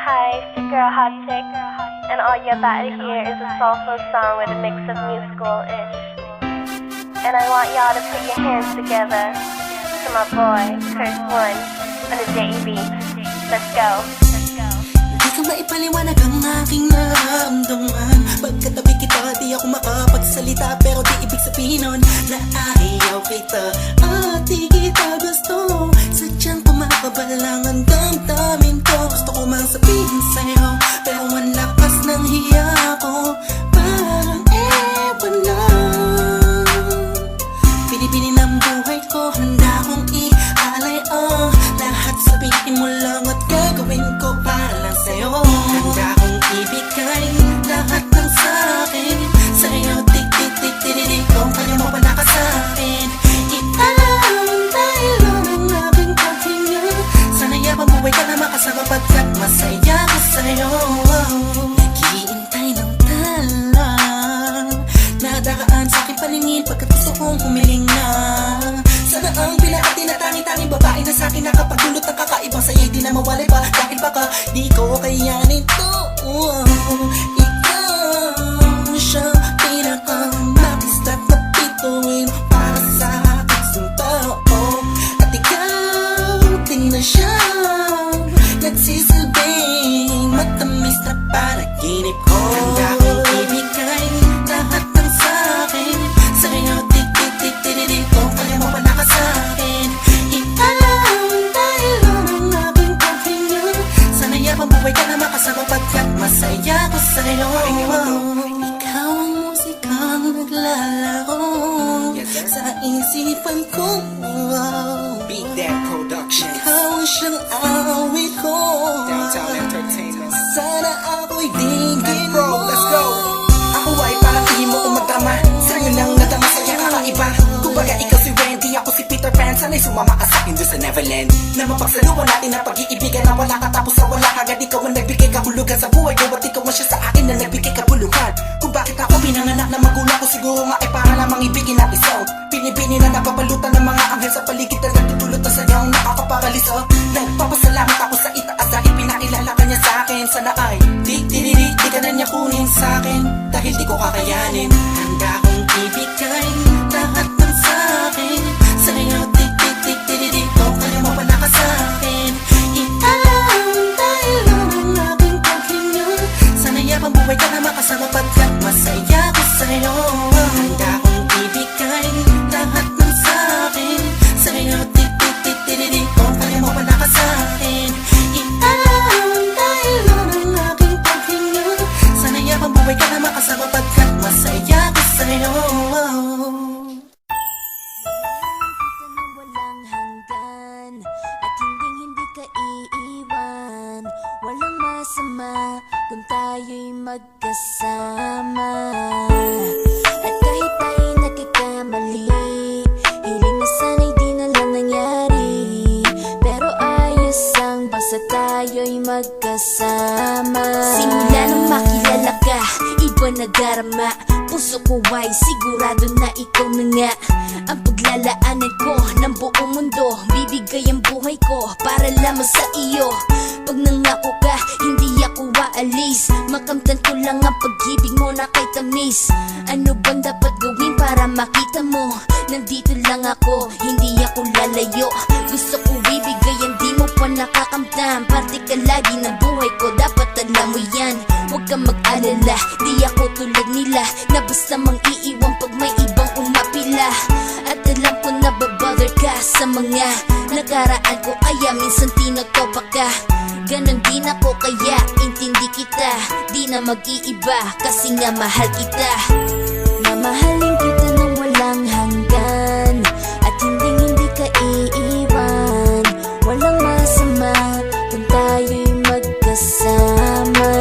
Hi, it's your girl Hot Chick, and all you're about to hear is a soulful song with a mix of musical-ish. And I want y'all to put your hands together to my boy, Curse One, on the J.E.B. Let's go. Di ka maipaliwanag ang aking nararamdaman. Pagkatabi kita, di ako makapagsalita, pero di ibig sabihin nun na ayaw kita at di kita gusto. Sadyang kumakabalang ang damdamin ko. Gusto ko mang sabihin sa'yo, pero ang lakas ng hiya ko. Parang ewan lang. Pinipili ng buhay ko, handa kong ialay ang lahat. Sabihin mo lang at gagawin ko para lang sa'yo. Handa kong ibigay lahat ng sa'kin sa'yo. Tik-tik-tik-tik-tik kung kaya mo pa naka sa'kin. Ipalang dahil lang ang aking paghinga. Sana yabang buhay ka na makasama pagkat masaya ko sa'yo. Naghihintay ng talang nadakaan sa'king paningin pagkat gusto kong humiling na. Sana ang pinakati na tangi-tanging babae na sa'kin nakapagdulot ng kakaibang sa'yo'y di na mawalay pa. Dahil baka di ko kayanin to. Ikaw siyang pinaka-nais-start na bituin para sa aking sumtao. At ikaw din na siyang nagsisilbing matamis na panaginip ko. Handa kong ibigay lahat ng sa'kin sa'yo. Tik-tik-tik-tik kung kaya mo pa naka sa'kin. Ipalang dahil lang ang aking paghinga. Sana yabang buhay ka na makasama pagkat masaya ko sa'yo. Ikaw ang musikang naglalaro sa isipan ko. Beat That Production, Ikaw ang siyang awit ko. Downtown Entertainment. Sana ako'y digin mo. Bro, let's go. Ako ay parang tingin mo umadama. Sa'yo nang nadama sa'yo kakaiba. Kumbaga ikaw si Wendy, ako si Peter Pan. Sana'y sumama ka sa'kin doon sa Neverland. Na mapagsaluhan natin ang pag-iibigan na wala ka tapos sa wala. Agad ikaw ang nagbigay kahulugan sa buhay ko. At ikaw ang siya sa akin na nagbigay kabuluhan. Kung bakit ako pinanganak na magulang ko, siguro nga ay para lamang ibigin ang isaw. Pinibini na napapalutan ng mga anghel sa paligid na nagtutulot na sayaw nakakaparaliso. Nagpapasalamat ako sa itaas dahil pinakilala ka niya sa'kin. Sana ay di ka na niya kunin sa'kin dahil di ko kakayanin. Handa kong ibigay lahat ng sa'kin sa'yo. Tik-tik-tik-tik kung kaya mo pa naka sa'kin. Ipalang dahil lang ang aking paghinga. Sana yabang buhay ka na makasama pagkat masaya ko sa'yo. Handa kong ibigay lahat ng sa'kin sa'yo. Tik-tik-tik-tik kung kaya mo pa naka sa'kin. Ipalang dahil lang ang aking paghinga. Sana yabang buhay ka na makasama pagkat masaya ko sa'yo. Walang hanggan at hindi ka iiwan. Walang masama kung tayo'y magkasama. At kahit tayo'y nagkakamali, hiling na sana'y di na lang nangyari. Pero ayos ang basta tayo'y magkasama. Simula nang makilala ka, iba nadarama. Puso ko ay sigurado na ikaw na nga ang paglalaanan ko ng buong mundo. Bibigay ang buhay ko para lamang sa iyo. Pag nangako ka, hindi ako waalis. Makamtan ko lang ang pag-ibig mo na kay tamis. Ano bang dapat gawin para makita mo? Nandito lang ako, hindi ako lalayo. Gusto ko ibigay ang di mo pa nakakamtam. Parte ka lagi ng buhay ko, dapat alam mo yan. Huwag kang mag-alala, di ako tulad nila na basta mang iiwan pag may ibang umapila. At alam ko na babother ka sa mga nakaraan ko, kaya minsan tinotopa ka. Ganon din ako kaya intindi kita. Di na mag-iiba kasi nga mahal kita. Mamahalin kita ng walang hanggan at hindi ka iiwan. Walang masama kung tayo'y magkasama.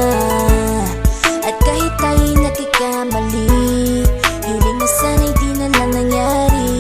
At kahit tayo'y nagkakamali, hiling na sana'y di na lang nangyari.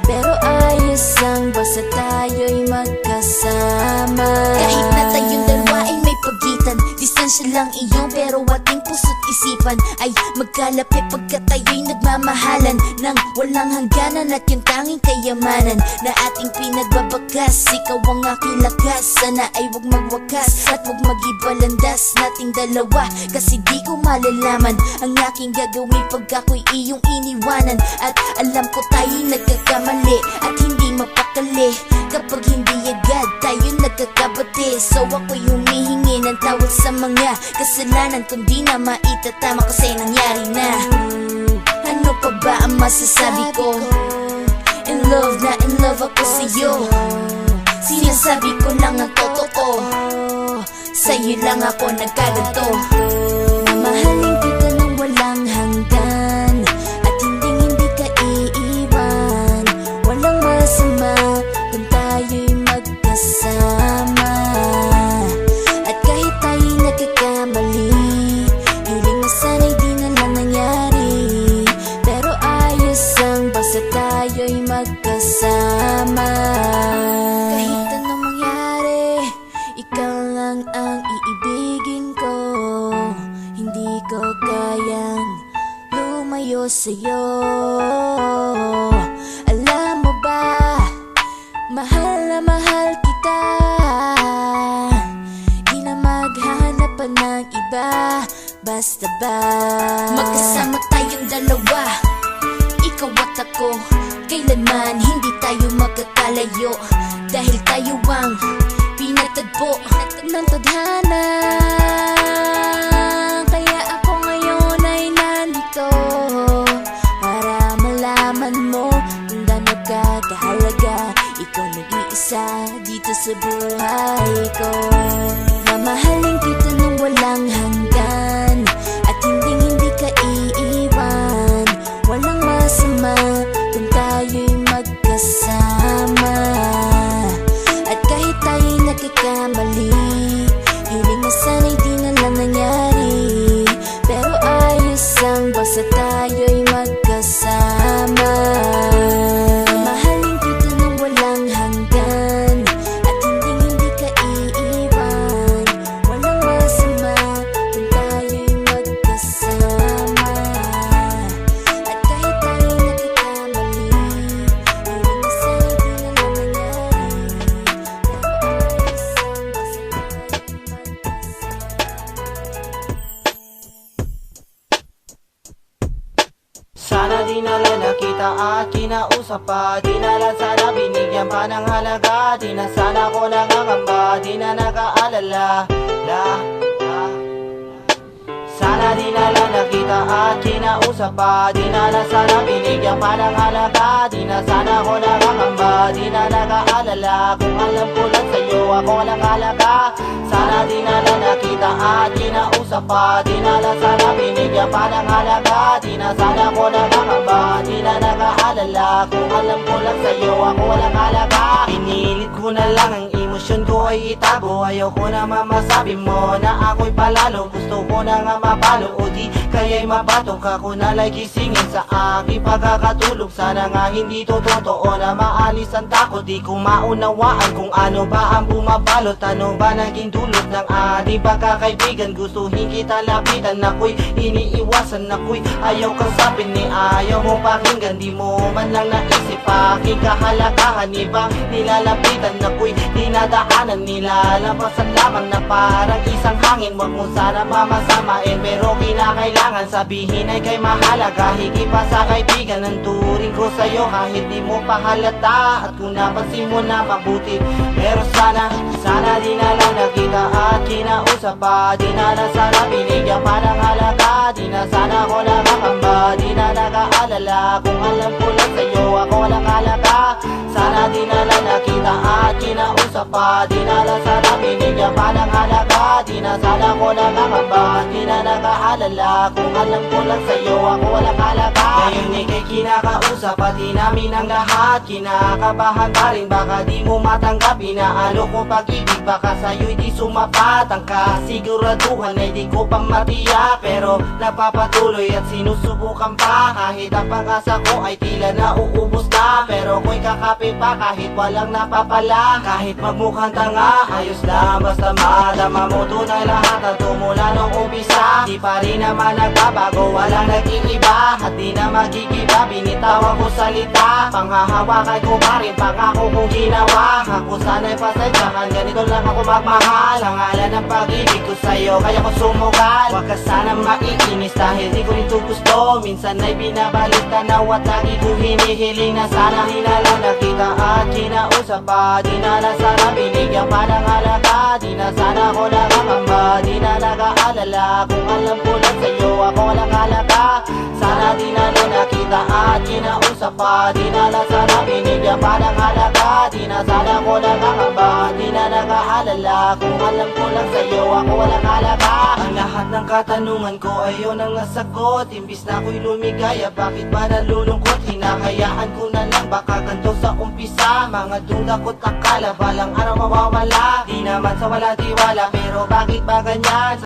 Pero ayos ang basta tayo'y magkasama. Kahit na tayong dalawa ay may pagitan, distansya lang iyon pero ating puso't isipan ay magkalapit pagkat tayo'y nagmamahalan ng walang hangganan at yung tanging kayamanan na ating pinagbabakas. Ikaw ang aking lakas, sana ay wag magwakas at wag mag-ibalandas nating dalawa, kasi di ko malalaman ang aking gagawin pag ako'y iyong iniwanan. At alam ko tayo'y nagkakamali at hindi mapakali kapag hindi agad tayo nagkakabati. So ako'y humihingi ng tawad sa mga kasalanan kung di na maitatama kasi nangyari na. Ano pa ba ang masasabi ko? In love ako sa'yo. Sinasabi ko lang ang totoo, sa'yo lang ako nagkaganto. Mahalin kita ng walang hanggan at hindi ka iiwan. Walang masama kung tayo'y magkasama. At kahit tayo'y nagkakamali, hiling na sana'y di na lang nangyari. Pero ayos ang basta tayo'y magkasama. Kahit anong mangyari, ikaw lang ang iibigin ko. Hindi ko kayang lumayo sa'yo. Alam mo ba, mahal na mahal kita. Di na maghahanapan ng iba. Basta ba magkasama tayong dalawa, ikaw at ako, kailanman hindi tayo magkakalayo. Dahil tayo ang pinatagpo ng tadhana. Kaya ako ngayon ay nandito para malaman mo kung gaano ka kahalaga. Ikaw nag-iisa dito sa buhay ko. Mamahalin kita ng walang hanggan at hindi ka iiwan. Walang masama kung tayo'y magkasama. At kahit tayo'y nagkakamali, hiling na sana'y di na lang nangyari. Pero ayos ang basta tayo'y magkasama. Mahalin kita ng walang hanggan at hindi ka iiwan. Walang masama kung tayo'y magkasama. At kahit tayo'y nagkakamali, hiling na sana'y di na lang nangyari. Sana di na lang nakita at kinausap pa. Di na lang sana binigyan pa ng halaga. Di na sana ko nangangamba. Di na nag-aalala Sana di na lang nakita at kinausap pa. Di na lang sana binigyan pa ng halaga. Di na sana ko nangangamba. Di na nag-aalala. Kung alam ko lang sa'yo ako lang halaga. Sana di na lang nakita at kinausap pa. Di na lang sana binigyan pa ng halaga. Di na sana ko nangangamba. Di na nag-aalala. Kung alam ko lang sa'yo ako lang halaga. Pinilit ko na lang ang emosyon ko ay itago. Ayaw ko na mamasabi mo na ako'y palalo. Gusto ko na nga mapalo o di kaya'y mabatok ako na like gisingin sa aking pagkakatulog. Sana nga hindi to totoo na maalis ang takot. Di ko maunawaan kung ano ba ang bumabalot. Ano ba naging dulot ng ating pagkakaibigan? Gustuhin kita lapitan, ako'y iniiwasan, ako'y ayaw kang sabihin ni ayaw mo pakinggan. Di mo man lang naisip aking kahalagahan. Ibang nilalapitan, ako'y dinadaanan, nilalampasan lamang na parang isang hangin. Wag mo sana mamasamain, pero kinakailangan sabihin ay kay mahalaga. Higit pa sa kaibigan ang turing ko sa'yo kahit di mo pa halata. At kung napansin mo na mabuti, pero sana di na lang nakita at kinausap pa. Di na lang sana binigyan pa ng halaga. Di na sana ko nakakamba. Di na nag-aalala. Kung alam ko lang sa'yo ako lang halaga. Sana di na lang nakita at kinausap pa. Di na lang sana binigyan pa ng halaga. Di na sana ko nakakamba. Di na nag-aalala. Kung alam ko lang sa'yo ako walang halaga. Ngayon ika'y kinakausap pati namin ang lahat. Kinakabahan pa rin baka di mo matanggap. Inaalo ko pag-ibig baka sa'yo'y di sumapat. Ang kasiguraduhan ay di ko pa matiyak. Pero napapatuloy at sinusubukan pa. Kahit ang pag-asa ko ay tila nauubos na. Pero ko'y kakape pa kahit walang napapala. Kahit magmukhang tanga ayos lang basta madama mo tunay lahat ang tumula nung umpisa. Di pa rin naman nagbabago, walang naging iba at di na magigiba, binitawan ko salita. Panghahawakan ko pa rin, pangako kong ginawa. Ako sana'y pasensyahan, ganito lang ako magmahal. Ang ngalan ng pag-ibig ko sa'yo, kaya ko sumugal. Huwag ka sanang maiinis dahil di ko rin ito gusto. Minsan ay binabalik tanaw at lagi ko hinihiling na sana hinala nakita at kinausap pa. Di na sana binigyan pa ng halaga, di na sana ako nakakamba, di na nag-aalala. Kung alam ko lang sa'yo, ako walang halaga. Sana di na nakita at kinausap pa. Di na sana binigyan pa ng halaga, di na sana ako nakakamba, di na nag-aalala. Kung alam ko lang sa'yo, ako walang halaga. Ang lahat ng katanungan ko ayaw nang nasagot. Imbis na ako'y lumigaya, bakit ba nalulungkot? Hinahayaan ko na lang, baka ganito sa umpisa. Mga duda ko't akala, balang araw mawawala. Di naman sa wala tiwala, pero bakit ba ganyan?